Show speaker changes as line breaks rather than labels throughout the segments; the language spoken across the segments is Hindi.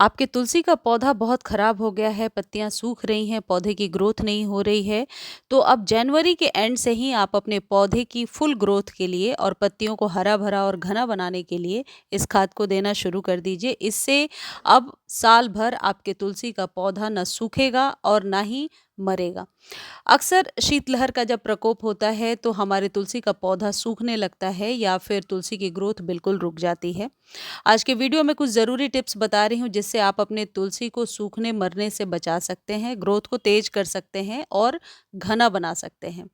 आपके तुलसी का पौधा बहुत खराब हो गया है, पत्तियाँ सूख रही हैं, पौधे की ग्रोथ नहीं हो रही है, तो अब जनवरी के एंड से ही आप अपने पौधे की फुल ग्रोथ के लिए और पत्तियों को हरा-भरा और घना बनाने के लिए इस खाद को देना शुरू कर दीजिए। इससे अब साल भर आपके तुलसी का पौधा ना सूखेगा और ना ही मरेगा। अक्सर शीतलहर का जब प्रकोप होता है तो हमारे तुलसी का पौधा सूखने लगता है या फिर तुलसी की ग्रोथ बिल्कुल रुक जाती है। आज के वीडियो में कुछ ज़रूरी टिप्स बता रही हूँ जिससे आप अपने तुलसी को सूखने मरने से बचा सकते हैं, ग्रोथ को तेज कर सकते हैं और घना बना सकते हैं।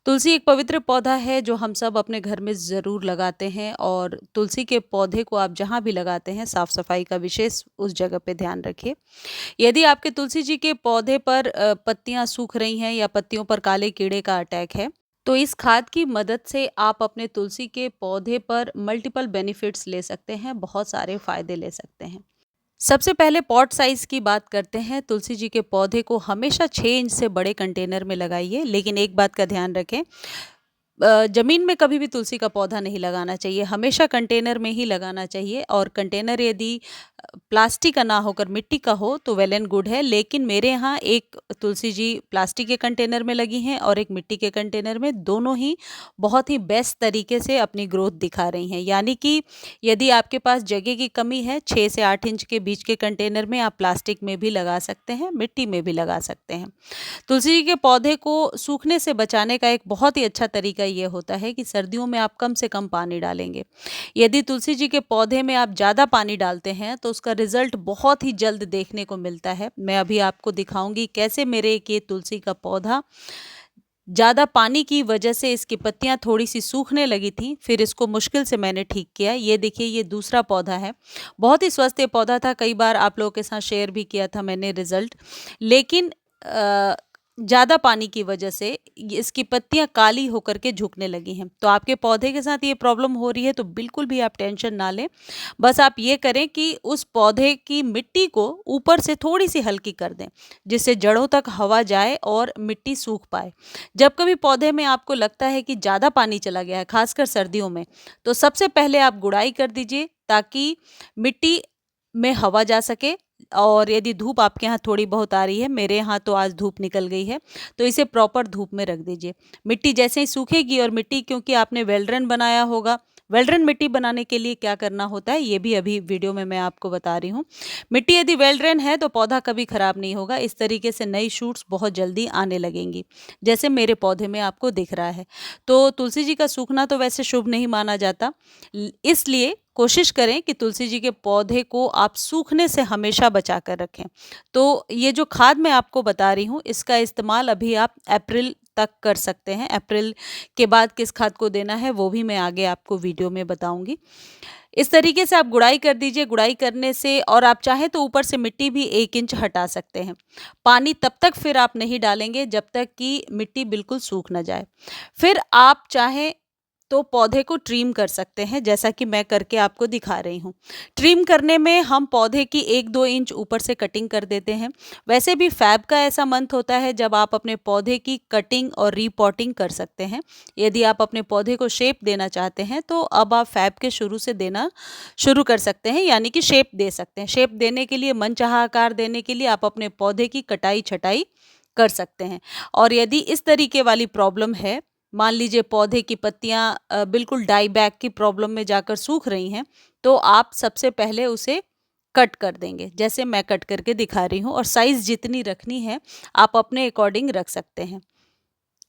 तुलसी एक पवित्र पौधा है जो हम सब अपने घर में ज़रूर लगाते हैं और तुलसी के पौधे को आप जहाँ भी लगाते हैं साफ सफाई का विशेष उस जगह पे ध्यान रखिए। यदि आपके तुलसी जी के पौधे पर पत्तियां सूख रही हैं या पत्तियों पर काले कीड़े का अटैक है, तो इस खाद की मदद से आप अपने तुलसी के पौधे पर मल्टीपल बेनिफिट्स ले सकते हैं, बहुत सारे फायदे ले सकते हैं। सबसे पहले पॉट साइज की बात करते हैं। तुलसी जी के पौधे को हमेशा 6 इंच से बड़े कंटेनर में लगाइए, लेकिन एक बात का ध्यान रखें, ज़मीन में कभी भी तुलसी का पौधा नहीं लगाना चाहिए, हमेशा कंटेनर में ही लगाना चाहिए। और कंटेनर यदि प्लास्टिक का ना होकर मिट्टी का हो तो वेल एंड गुड है, लेकिन मेरे यहाँ एक तुलसी जी प्लास्टिक के कंटेनर में लगी हैं और एक मिट्टी के कंटेनर में, दोनों ही बहुत ही बेस्ट तरीके से अपनी ग्रोथ दिखा रही हैं। यानी कि यदि आपके पास जगह की कमी है, 6 से 8 इंच के बीच के कंटेनर में आप प्लास्टिक में भी लगा सकते हैं, मिट्टी में भी लगा सकते हैं। तुलसी जी के पौधे को सूखने से बचाने का एक बहुत ही अच्छा तरीका ये होता है कि सर्दियों में आप कम से कम पानी डालेंगे। यदि तुलसी जी के पौधे में आप ज़्यादा पानी डालते हैं तो उसका रिजल्ट बहुत ही जल्द देखने को मिलता है। मैं अभी आपको दिखाऊंगी कैसे मेरे एक ये तुलसी का पौधा ज़्यादा पानी की वजह से इसकी पत्तियां थोड़ी सी सूखने लगी थी, फिर इसको मुश्किल से मैंने ठीक किया। ये देखिए, ये दूसरा पौधा है, बहुत ही स्वस्थ ये पौधा था, कई बार आप लोगों के साथ शेयर भी किया था मैंने रिजल्ट। लेकिन ज़्यादा पानी की वजह से इसकी पत्तियां काली होकर के झुकने लगी हैं। तो आपके पौधे के साथ ये प्रॉब्लम हो रही है तो बिल्कुल भी आप टेंशन ना लें। बस आप ये करें कि उस पौधे की मिट्टी को ऊपर से थोड़ी सी हल्की कर दें, जिससे जड़ों तक हवा जाए और मिट्टी सूख पाए। जब कभी पौधे में आपको लगता है कि ज़्यादा पानी चला गया है, खासकर सर्दियों में, तो सबसे पहले आप गुड़ाई कर दीजिए ताकि मिट्टी में हवा जा सके। और यदि धूप आपके यहाँ थोड़ी बहुत आ रही है, मेरे यहाँ तो आज धूप निकल गई है, तो इसे प्रॉपर धूप में रख दीजिए। मिट्टी जैसे ही सूखेगी, और मिट्टी क्योंकि आपने वेल्ड्रन बनाया होगा, वेल्ड्रन मिट्टी बनाने के लिए क्या करना होता है ये भी अभी वीडियो में मैं आपको बता रही हूँ। मिट्टी यदि वेल्ड्रन है तो पौधा कभी खराब नहीं होगा, इस तरीके से नई शूट्स बहुत जल्दी आने लगेंगी, जैसे मेरे पौधे में आपको दिख रहा है। तो तुलसी जी का सूखना तो वैसे शुभ नहीं माना जाता, इसलिए कोशिश करें कि तुलसी जी के पौधे को आप सूखने से हमेशा बचा कर रखें। तो ये जो खाद मैं आपको बता रही हूँ, इसका इस्तेमाल अभी आप अप्रैल तक कर सकते हैं। अप्रैल के बाद किस खाद को देना है वो भी मैं आगे आपको वीडियो में बताऊंगी। इस तरीके से आप गुड़ाई कर दीजिए। गुड़ाई करने से, और आप चाहें तो ऊपर से मिट्टी भी 1 इंच हटा सकते हैं। पानी तब तक फिर आप नहीं डालेंगे जब तक कि मिट्टी बिल्कुल सूख ना जाए। फिर आप चाहें तो पौधे को ट्रिम कर सकते हैं, जैसा कि मैं करके आपको दिखा रही हूँ। ट्रिम करने में हम पौधे की 1-2 इंच ऊपर से कटिंग कर देते हैं। वैसे भी फैब का ऐसा मंथ होता है जब आप अपने पौधे की कटिंग और रीपॉटिंग कर सकते हैं। यदि आप अपने पौधे को शेप देना चाहते हैं तो अब आप फैब के शुरू से देना शुरू कर सकते हैं, यानी कि शेप दे सकते हैं। शेप देने के लिए, मनचाहा आकार देने के लिए आप अपने पौधे की कटाई छटाई कर सकते हैं। और यदि इस तरीके वाली प्रॉब्लम है, मान लीजिए पौधे की पत्तियां बिल्कुल डाई बैक की प्रॉब्लम में जाकर सूख रही हैं, तो आप सबसे पहले उसे कट कर देंगे, जैसे मैं कट करके दिखा रही हूँ। और साइज जितनी रखनी है आप अपने अकॉर्डिंग रख सकते हैं।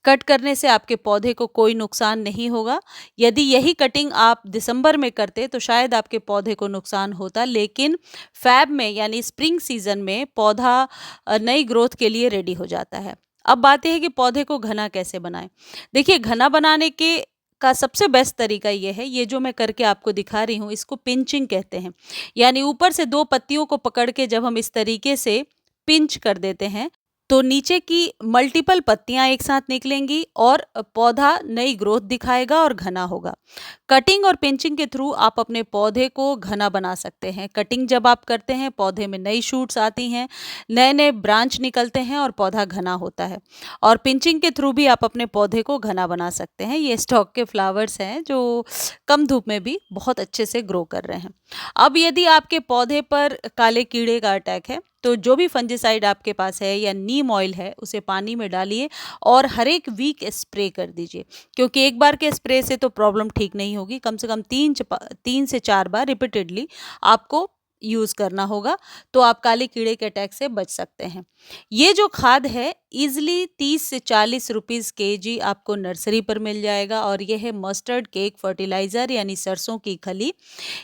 कट करने से आपके पौधे को कोई नुकसान नहीं होगा। यदि यही कटिंग आप दिसंबर में करते तो शायद आपके पौधे को नुकसान होता, लेकिन फैब में यानी स्प्रिंग सीजन में पौधा नई ग्रोथ के लिए रेडी हो जाता है। अब बात यह है कि पौधे को घना कैसे बनाएं। देखिए, घना बनाने के का सबसे बेस्ट तरीका ये है, ये जो मैं करके आपको दिखा रही हूँ, इसको पिंचिंग कहते हैं। यानी ऊपर से 2 पत्तियों को पकड़ के जब हम इस तरीके से पिंच कर देते हैं तो नीचे की मल्टीपल पत्तियां एक साथ निकलेंगी और पौधा नई ग्रोथ दिखाएगा और घना होगा। कटिंग और पिंचिंग के थ्रू आप अपने पौधे को घना बना सकते हैं। कटिंग जब आप करते हैं, पौधे में नई शूट्स आती हैं, नए नए ब्रांच निकलते हैं और पौधा घना होता है। और पिंचिंग के थ्रू भी आप अपने पौधे को घना बना सकते हैं। ये स्टॉक के फ्लावर्स हैं जो कम धूप में भी बहुत अच्छे से ग्रो कर रहे हैं। अब यदि आपके पौधे पर काले कीड़े का अटैक है, तो जो भी फंजीसाइड आपके पास है या नीम ऑयल है, उसे पानी में डालिए और हर एक वीक स्प्रे कर दीजिए। क्योंकि एक बार के स्प्रे से तो प्रॉब्लम ठीक नहीं होगी, कम से कम 3 से 4 बार रिपीटेडली आपको यूज़ करना होगा, तो आप काले कीड़े के अटैक से बच सकते हैं। ये जो खाद है ईज़िली 30 से 40 रुपीज़ केजी आपको नर्सरी पर मिल जाएगा और ये है मस्टर्ड केक फर्टिलाइज़र यानी सरसों की खली।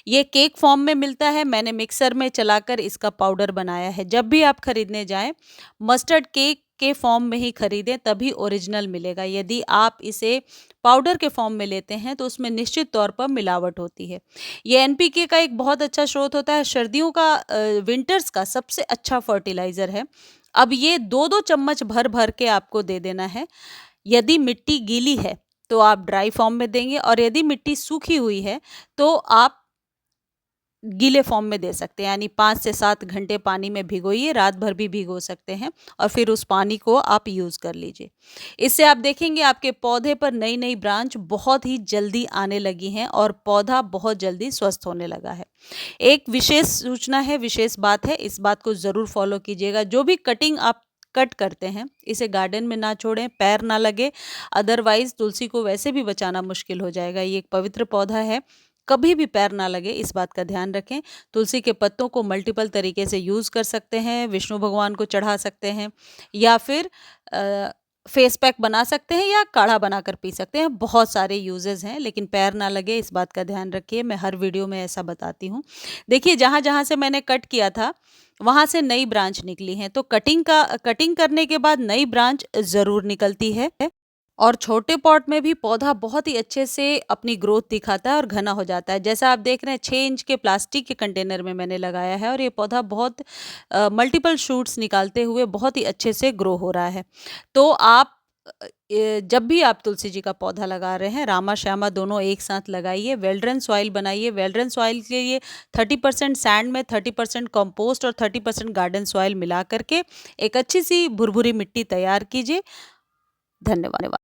ये केक फॉर्म में मिलता है, मैंने मिक्सर में चलाकर इसका पाउडर बनाया है। जब भी आप खरीदने जाएं, मस्टर्ड केक के फॉर्म में ही खरीदें, तभी ओरिजिनल मिलेगा। यदि आप इसे पाउडर के फॉर्म में लेते हैं तो उसमें निश्चित तौर पर मिलावट होती है। ये एनपीके का एक बहुत अच्छा स्रोत होता है, सर्दियों का विंटर्स का सबसे अच्छा फर्टिलाइज़र है। अब ये 2-2 चम्मच भर भर के आपको दे देना है। यदि मिट्टी गीली है तो आप ड्राई फॉर्म में देंगे और यदि मिट्टी सूखी हुई है तो आप गीले फॉर्म में दे सकते हैं, यानी 5 से 7 घंटे पानी में भिगोइए, रात भर भी भिगो सकते हैं और फिर उस पानी को आप यूज़ कर लीजिए। इससे आप देखेंगे आपके पौधे पर नई नई ब्रांच बहुत ही जल्दी आने लगी हैं और पौधा बहुत जल्दी स्वस्थ होने लगा है। एक विशेष सूचना है, विशेष बात है, इस बात को ज़रूर फॉलो कीजिएगा। जो भी कटिंग आप कट करते हैं, इसे गार्डन में ना छोड़ें, पैर ना लगे, अदरवाइज तुलसी को वैसे भी बचाना मुश्किल हो जाएगा। ये एक पवित्र पौधा है, कभी भी पैर ना लगे, इस बात का ध्यान रखें। तुलसी के पत्तों को मल्टीपल तरीके से यूज़ कर सकते हैं, विष्णु भगवान को चढ़ा सकते हैं या फिर फेस पैक बना सकते हैं या काढ़ा बनाकर पी सकते हैं। बहुत सारे यूजेस हैं, लेकिन पैर ना लगे इस बात का ध्यान रखिए। मैं हर वीडियो में ऐसा बताती हूँ। देखिए, जहाँ जहाँ से मैंने कट किया था वहाँ से नई ब्रांच निकली हैं, तो कटिंग करने के बाद नई ब्रांच ज़रूर निकलती है। और छोटे पॉट में भी पौधा बहुत ही अच्छे से अपनी ग्रोथ दिखाता है और घना हो जाता है। जैसा आप देख रहे हैं, 6 इंच के प्लास्टिक के कंटेनर में मैंने लगाया है और ये पौधा बहुत मल्टीपल शूट्स निकालते हुए बहुत ही अच्छे से ग्रो हो रहा है। तो आप जब भी आप तुलसी जी का पौधा लगा रहे हैं, रामा श्यामा दोनों एक साथ लगाइए। वेल्ड्रन सॉइल बनाइए। वेल्ड्रन सॉइल के लिए 30% सैंड में, 30% कंपोस्ट और 30% गार्डन सॉइल मिला करके एक अच्छी सी भुरभुरी मिट्टी तैयार कीजिए। धन्यवाद।